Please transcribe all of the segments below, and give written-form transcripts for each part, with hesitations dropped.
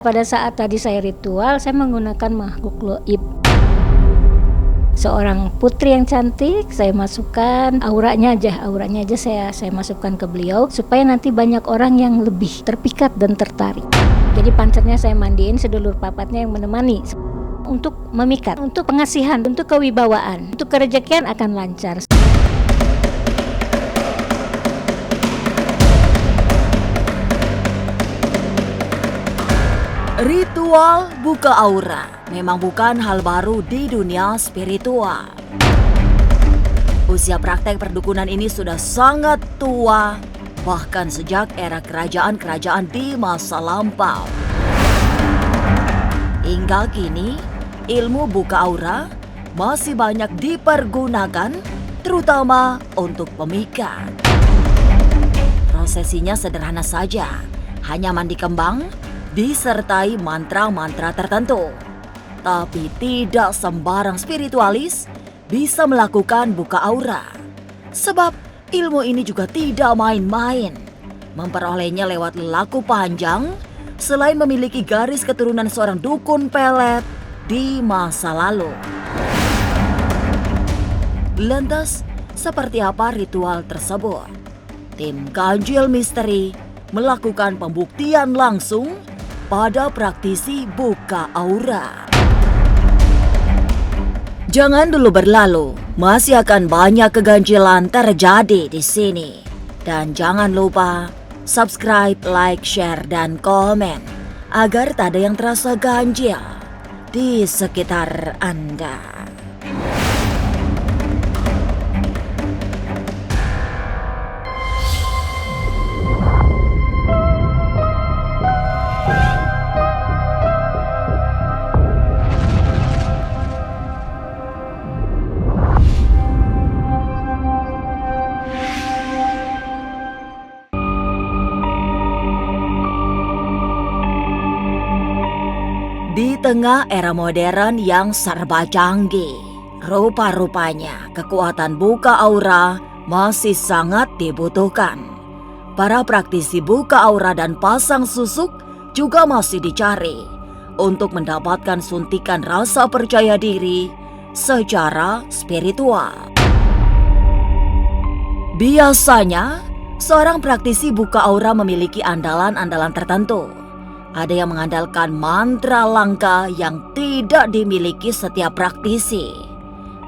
Pada saat tadi saya ritual, saya menggunakan makhluk gaib. Seorang putri yang cantik, saya masukkan auranya aja saya masukkan ke beliau supaya nanti banyak orang yang lebih terpikat dan tertarik. Jadi pancernya saya mandiin, sedulur papatnya yang menemani untuk memikat, untuk pengasihan, untuk kewibawaan, untuk kerejekian akan lancar. Ritual buka aura memang bukan hal baru di dunia spiritual. Usia praktek perdukunan ini sudah sangat tua, bahkan sejak era kerajaan-kerajaan di masa lampau. Hingga kini, ilmu buka aura masih banyak dipergunakan, terutama untuk pemikat. Prosesinya sederhana saja, hanya mandi kembang, disertai mantra-mantra tertentu. Tapi tidak sembarang spiritualis bisa melakukan buka aura. Sebab ilmu ini juga tidak main-main. Memperolehnya lewat laku panjang, selain memiliki garis keturunan seorang dukun pelet di masa lalu. Lantas, seperti apa ritual tersebut? Tim Ganjil Misteri melakukan pembuktian langsung pada praktisi buka aura. Jangan dulu berlalu, masih akan banyak keganjilan terjadi di sini. Dan jangan lupa subscribe, like, share, dan komen agar tak ada yang terasa ganjil di sekitar Anda. Di tengah era modern yang serba canggih, rupa-rupanya kekuatan buka aura masih sangat dibutuhkan. Para praktisi buka aura dan pasang susuk juga masih dicari untuk mendapatkan suntikan rasa percaya diri secara spiritual. Biasanya, seorang praktisi buka aura memiliki andalan-andalan tertentu. Ada yang mengandalkan mantra langka yang tidak dimiliki setiap praktisi.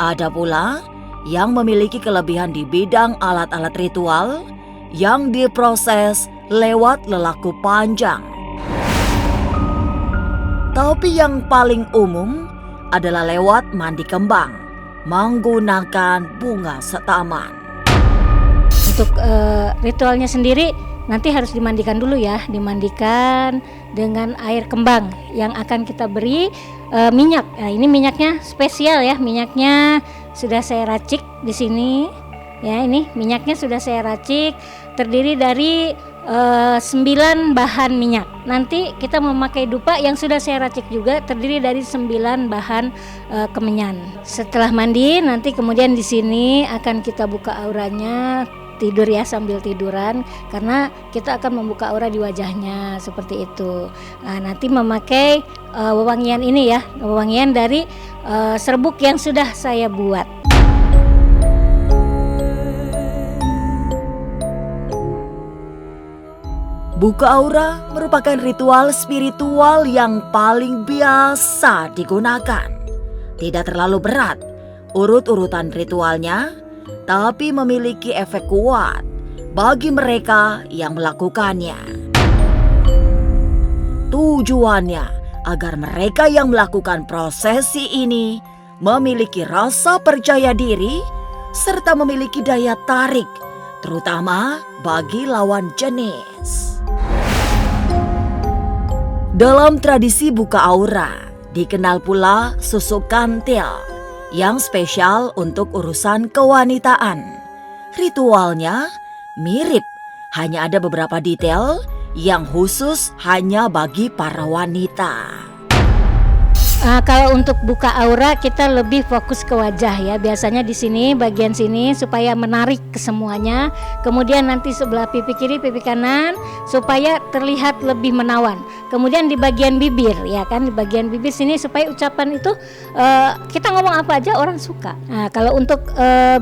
Ada pula yang memiliki kelebihan di bidang alat-alat ritual yang diproses lewat lelaku panjang. Tapi yang paling umum adalah lewat mandi kembang menggunakan bunga setaman. Untuk ritualnya sendiri nanti harus dimandikan dulu ya, dimandikan dengan air kembang yang akan kita beri minyak. Nah, ini minyaknya spesial ya, minyaknya sudah saya racik di sini. Ya, ini minyaknya sudah saya racik, terdiri dari 9 bahan minyak. Nanti kita memakai dupa yang sudah saya racik juga, terdiri dari 9 bahan kemenyan. Setelah mandi, nanti kemudian di sini akan kita buka auranya. Tidur ya, sambil tiduran, karena kita akan membuka aura di wajahnya seperti itu. Nah, nanti memakai wewangian ini ya, wewangian dari serbuk yang sudah saya buat. Buka aura merupakan ritual spiritual yang paling biasa digunakan. Tidak terlalu berat urut-urutan ritualnya, tapi memiliki efek kuat bagi mereka yang melakukannya. Tujuannya agar mereka yang melakukan prosesi ini memiliki rasa percaya diri serta memiliki daya tarik, terutama bagi lawan jenis. Dalam tradisi buka aura, dikenal pula susuk kantil yang spesial untuk urusan kewanitaan. Ritualnya mirip, hanya ada beberapa detail yang khusus hanya bagi para wanita. Kalau untuk buka aura kita lebih fokus ke wajah ya. Biasanya di sini bagian sini supaya menarik ke semuanya. Kemudian nanti sebelah pipi kiri, pipi kanan supaya terlihat lebih menawan. Kemudian di bagian bibir ya kan, di bagian bibir sini supaya ucapan itu kita ngomong apa aja orang suka. Nah, kalau untuk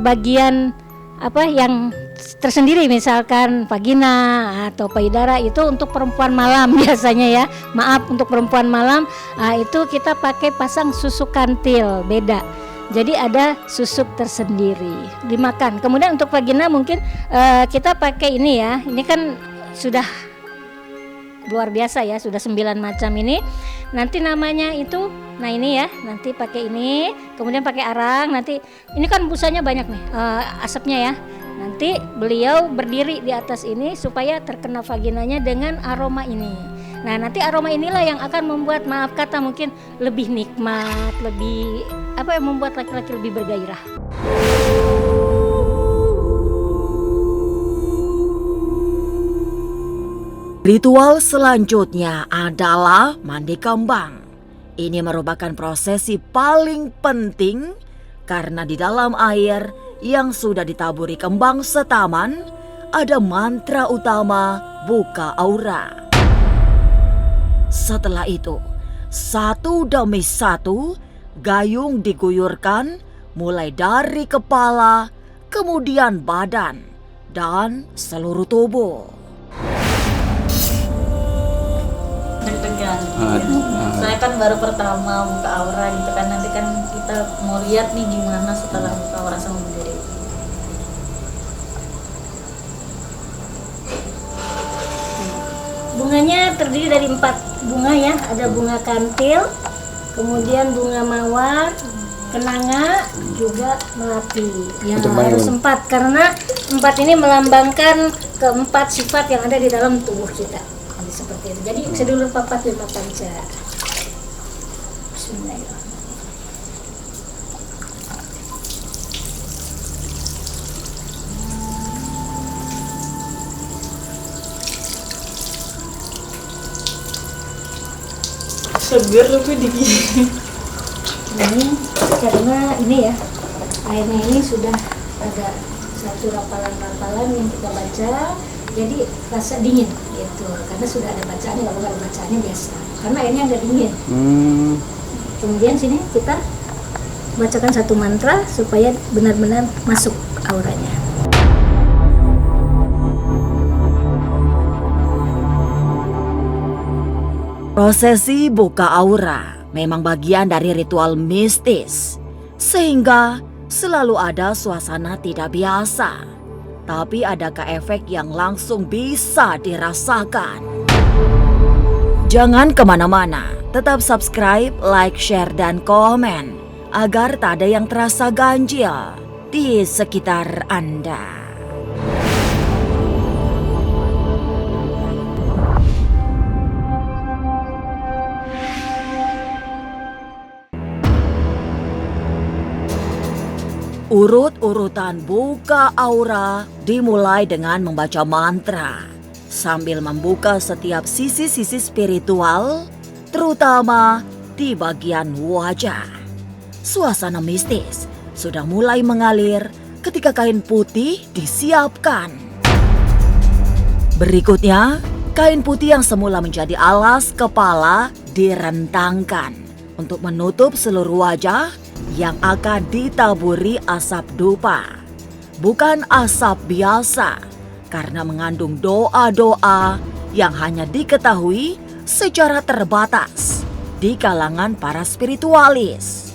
bagian apa yang tersendiri misalkan vagina atau payudara itu untuk perempuan malam biasanya ya. Maaf, untuk perempuan malam itu kita pakai pasang susuk kantil beda. Jadi ada susuk tersendiri dimakan. Kemudian untuk vagina mungkin kita pakai ini ya. Ini kan sudah luar biasa ya, sudah 9 macam ini. Nanti namanya itu, nah ini ya, nanti pakai ini, kemudian pakai arang. Nanti ini kan busanya banyak nih, asapnya ya. Nanti beliau berdiri di atas ini supaya terkena vaginanya dengan aroma ini. Nah nanti aroma inilah yang akan membuat, maaf kata mungkin lebih nikmat, lebih apa yang membuat laki-laki lebih bergairah. Ritual selanjutnya adalah mandi kembang. Ini merupakan prosesi paling penting karena di dalam air yang sudah ditaburi kembang setaman ada mantra utama buka aura. Setelah itu, satu demi satu gayung diguyurkan mulai dari kepala, kemudian badan, dan seluruh tubuh. Saya kan baru pertama buka aura gitu kan, nanti kan kita mau lihat nih gimana setelah buka aura sama Bu Dede. Bunganya terdiri dari 4 bunga ya, ada bunga kantil, kemudian bunga mawar, kenanga, juga melati. Ya harus 4 karena 4 ini melambangkan keempat sifat yang ada di dalam tubuh kita. Jadi seperti itu. Jadi sedulur papat lima panca. Bismillahirrahmanirrahim. Seger lebih dingin. Ini karena ini ya, airnya ini sudah ada satu rapalan-rapalan yang kita baca, jadi rasa dingin gitu. Karena sudah ada bacaannya, kalau nggak ada bacaannya biasa. Karena airnya agak dingin. Kemudian sini kita bacakan satu mantra supaya benar-benar masuk auranya. Prosesi buka aura memang bagian dari ritual mistis, sehingga selalu ada suasana tidak biasa. Tapi adakah efek yang langsung bisa dirasakan? Jangan kemana-mana, tetap subscribe, like, share, dan komen agar tak ada yang terasa ganjil di sekitar Anda. Urut-urutan buka aura dimulai dengan membaca mantra sambil membuka setiap sisi-sisi spiritual, terutama di bagian wajah. Suasana mistis sudah mulai mengalir ketika kain putih disiapkan. Berikutnya, kain putih yang semula menjadi alas kepala direntangkan untuk menutup seluruh wajah yang akan ditaburi asap dupa. Bukan asap biasa, karena mengandung doa-doa yang hanya diketahui secara terbatas di kalangan para spiritualis.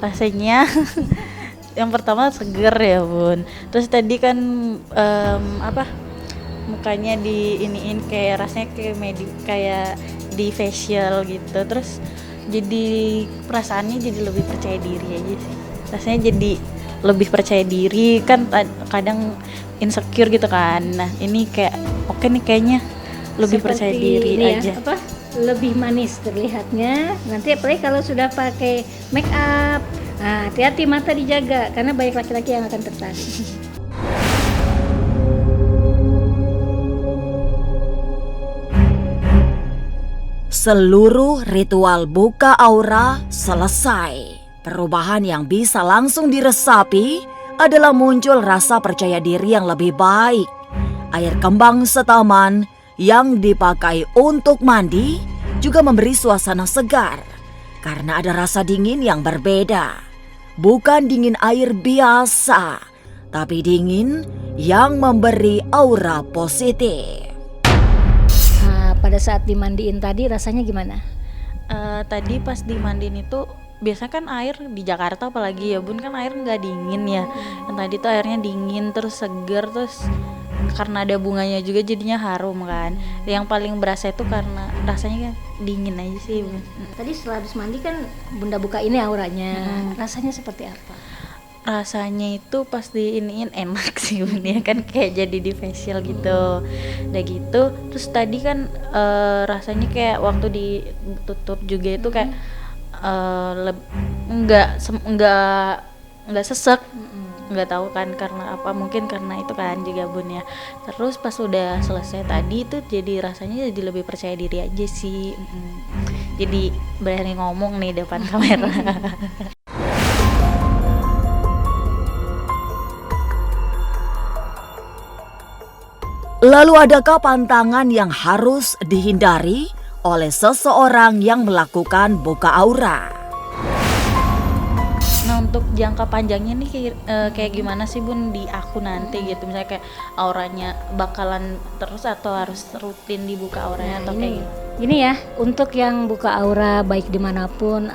rasanya yang pertama seger ya bun, terus tadi kan mukanya di iniin kayak rasanya kayak di facial gitu, terus jadi perasaannya jadi lebih percaya diri aja sih, rasanya jadi lebih percaya diri kan, kadang insecure gitu kan. Nah ini kayak oke nih kayaknya lebih Seperti percaya diri ini aja. Ya, lebih manis terlihatnya. Nanti apalagi kalau sudah pakai make up, nah hati-hati mata dijaga karena banyak laki-laki yang akan tertarik. Seluruh ritual buka aura selesai. Perubahan yang bisa langsung diresapi adalah muncul rasa percaya diri yang lebih baik. Air kembang setaman yang dipakai untuk mandi juga memberi suasana segar karena ada rasa dingin yang berbeda. Bukan dingin air biasa, tapi dingin yang memberi aura positif. Nah, pada saat dimandiin tadi rasanya gimana? Tadi pas dimandiin itu biasanya kan air di Jakarta apalagi ya bun, kan air nggak dingin ya. Yang tadi tuh airnya dingin terus seger, terus karena ada bunganya juga jadinya harum kan. Yang paling berasa itu karena rasanya kan dingin aja sih bun. Tadi setelah habis mandi kan Bunda buka ini auranya, rasanya seperti apa? Rasanya itu pas diiniin enak sih bun ya kan, kayak jadi di facial gitu. Udah gitu terus tadi kan rasanya kayak waktu ditutup juga itu kayak nggak sesek, nggak tahu kan karena apa, mungkin karena itu kan juga bun ya. Terus pas udah selesai tadi itu jadi rasanya jadi lebih percaya diri aja sih. Jadi berani ngomong nih depan kamera. Lalu adakah pantangan yang harus dihindari oleh seseorang yang melakukan buka aura? Nah untuk jangka panjangnya nih kayak gimana sih bun di aku nanti gitu, misalnya kayak auranya bakalan terus atau harus rutin dibuka auranya atau kayak gitu? Gini ya, untuk yang buka aura baik dimanapun,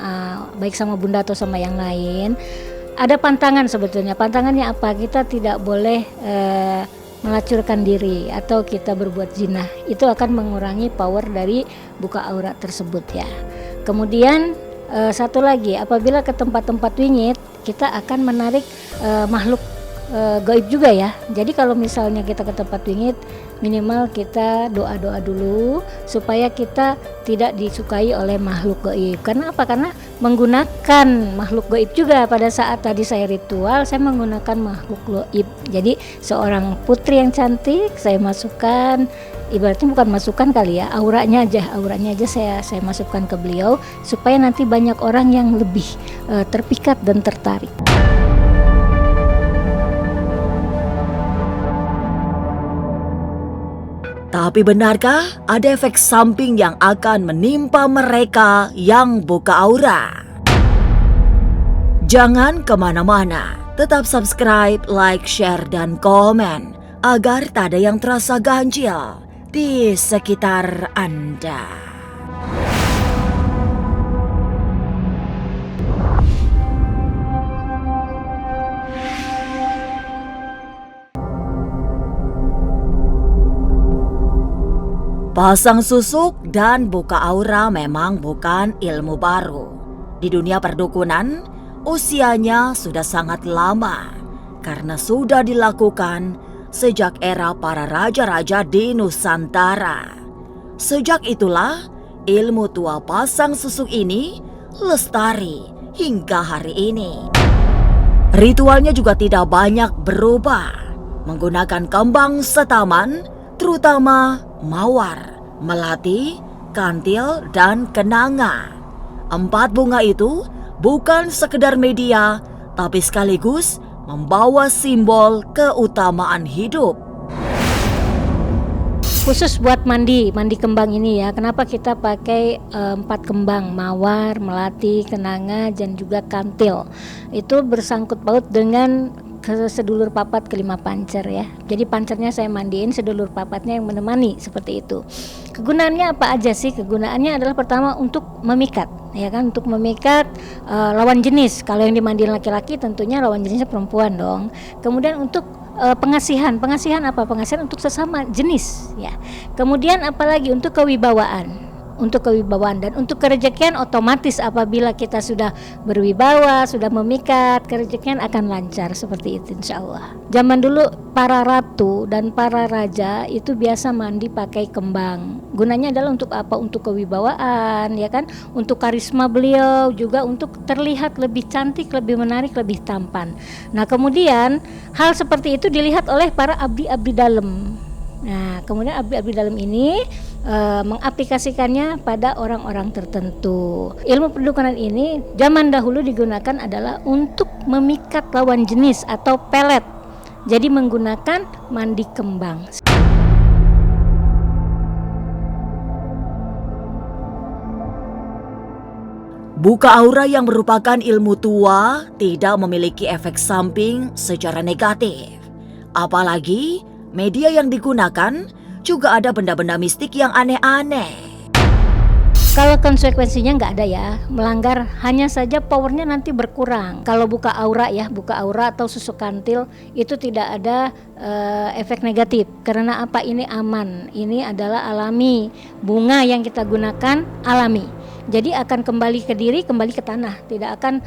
baik sama Bunda atau sama yang lain, ada pantangan sebetulnya. Pantangannya apa? Kita tidak boleh melacurkan diri atau kita berbuat zina. Itu akan mengurangi power dari buka aura tersebut ya. Kemudian satu lagi, apabila ke tempat-tempat wingit kita akan menarik makhluk gaib juga ya. Jadi kalau misalnya kita ke tempat wingit, minimal kita doa-doa dulu supaya kita tidak disukai oleh makhluk gaib. Karena apa? Karena menggunakan makhluk gaib juga. Pada saat tadi saya ritual, saya menggunakan makhluk gaib. Jadi seorang putri yang cantik saya masukkan, ibaratnya bukan masukkan kali ya, auranya aja saya masukkan ke beliau supaya nanti banyak orang yang lebih terpikat dan tertarik. Tapi benarkah ada efek samping yang akan menimpa mereka yang buka aura? Jangan kemana-mana, tetap subscribe, like, share, dan komen agar tak ada yang terasa ganjil di sekitar Anda. Pasang susuk dan buka aura memang bukan ilmu baru. Di dunia perdukunan, usianya sudah sangat lama karena sudah dilakukan sejak era para raja-raja di Nusantara. Sejak itulah, ilmu tua pasang susuk ini lestari hingga hari ini. Ritualnya juga tidak banyak berubah, menggunakan kembang setaman, terutama mawar, melati, kantil, dan kenanga. 4 bunga itu bukan sekedar media, tapi sekaligus membawa simbol keutamaan hidup. Khusus buat mandi kembang ini ya, kenapa kita pakai 4 kembang, mawar, melati, kenanga, dan juga kantil. Itu bersangkut paut dengan sedulur papat kelima pancer ya. Jadi pancernya saya mandiin, sedulur papatnya yang menemani, seperti itu. Kegunaannya apa aja sih? Kegunaannya adalah pertama untuk memikat. ya kan, untuk memikat lawan jenis. Kalau yang dimandiin laki-laki tentunya lawan jenisnya perempuan dong. Kemudian untuk pengasihan apa? Pengasihan untuk sesama jenis ya. Kemudian apalagi untuk kewibawaan. Untuk kewibawaan dan untuk kerejekian otomatis apabila kita sudah berwibawa, sudah memikat, kerejekian akan lancar seperti itu insya Allah. Zaman dulu para ratu dan para raja itu biasa mandi pakai kembang. Gunanya adalah untuk apa? Untuk kewibawaan ya kan, untuk karisma beliau, juga untuk terlihat lebih cantik, lebih menarik, lebih tampan. Nah kemudian hal seperti itu dilihat oleh para abdi-abdi dalam. Nah kemudian abdi-abdi dalam ini mengaplikasikannya pada orang-orang tertentu. Ilmu perdukunan ini zaman dahulu digunakan adalah untuk memikat lawan jenis atau pelet. Jadi menggunakan mandi kembang. Buka aura yang merupakan ilmu tua tidak memiliki efek samping secara negatif. Apalagi media yang digunakan juga ada benda-benda mistik yang aneh-aneh. Kalau konsekuensinya nggak ada ya, melanggar hanya saja powernya nanti berkurang. Kalau buka aura atau susuk kantil itu tidak ada efek negatif. Karena apa? Ini aman, ini adalah alami. Bunga yang kita gunakan alami. Jadi akan kembali ke diri, kembali ke tanah. Tidak akan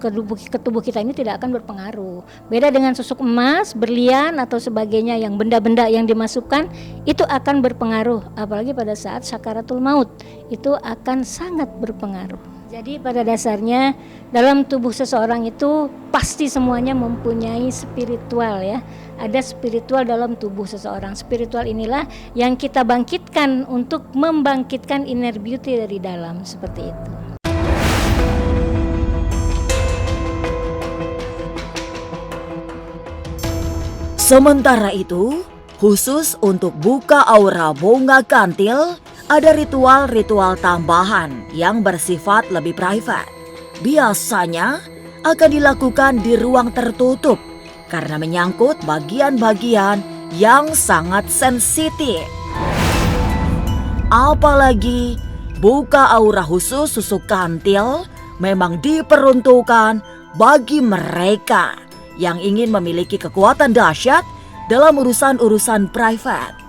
ke tubuh kita ini tidak akan berpengaruh. Beda dengan susuk emas, berlian atau sebagainya yang benda-benda yang dimasukkan itu akan berpengaruh, apalagi pada saat sakaratul maut itu akan sangat berpengaruh. Jadi pada dasarnya dalam tubuh seseorang itu pasti semuanya mempunyai spiritual ya. Ada spiritual dalam tubuh seseorang. Spiritual inilah yang kita bangkitkan untuk membangkitkan inner beauty dari dalam, seperti itu. Sementara itu, khusus untuk buka aura bunga kantil, ada ritual-ritual tambahan yang bersifat lebih private. Biasanya akan dilakukan di ruang tertutup karena menyangkut bagian-bagian yang sangat sensitif. Apalagi buka aura khusus susuk kantil memang diperuntukkan bagi mereka yang ingin memiliki kekuatan dahsyat dalam urusan-urusan private.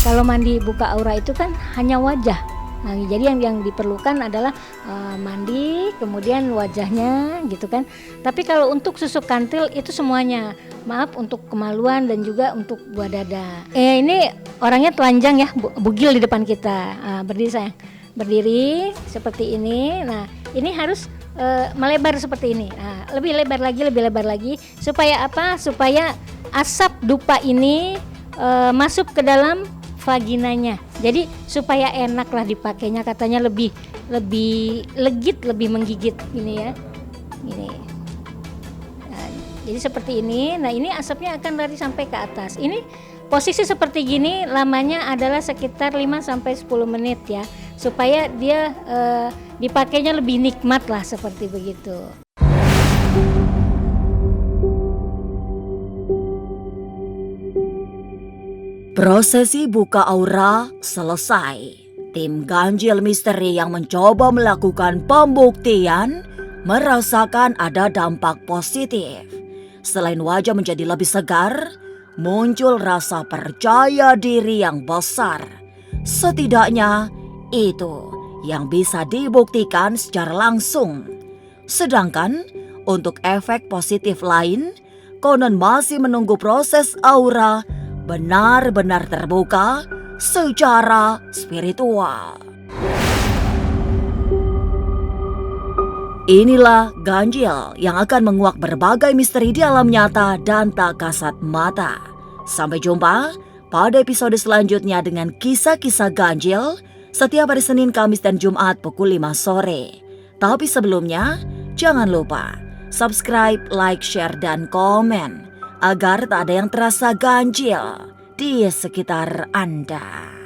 Kalau mandi buka aura itu kan hanya wajah. Nah, jadi yang diperlukan adalah mandi, kemudian wajahnya gitu kan. Tapi kalau untuk susuk kantil itu semuanya. Maaf untuk kemaluan dan juga untuk buah dada. Ini orangnya telanjang ya, bugil di depan kita. Berdiri sayang. Berdiri seperti ini. Nah, ini harus melebar seperti ini. Nah, lebih lebar lagi supaya apa? Supaya asap dupa ini masuk ke dalam vaginanya. Jadi supaya enak lah dipakainya, katanya lebih legit, lebih menggigit gini ya. Gini. Nah, jadi seperti ini. Nah, ini asapnya akan lari sampai ke atas. Ini posisi seperti gini lamanya adalah sekitar 5-10 menit ya. Supaya dia dipakainya lebih nikmat lah, seperti begitu. Prosesi buka aura selesai. Tim Ganjil Misteri yang mencoba melakukan pembuktian merasakan ada dampak positif. Selain wajah menjadi lebih segar, muncul rasa percaya diri yang besar. Setidaknya itu yang bisa dibuktikan secara langsung. Sedangkan untuk efek positif lain, konon masih menunggu proses aura benar-benar terbuka secara spiritual. Inilah Ganjil yang akan menguak berbagai misteri di alam nyata dan tak kasat mata. Sampai jumpa pada episode selanjutnya dengan kisah-kisah ganjil setiap hari Senin, Kamis, dan Jumat pukul 5 sore. Tapi sebelumnya, jangan lupa subscribe, like, share, dan komen agar tak ada yang terasa ganjil di sekitar Anda.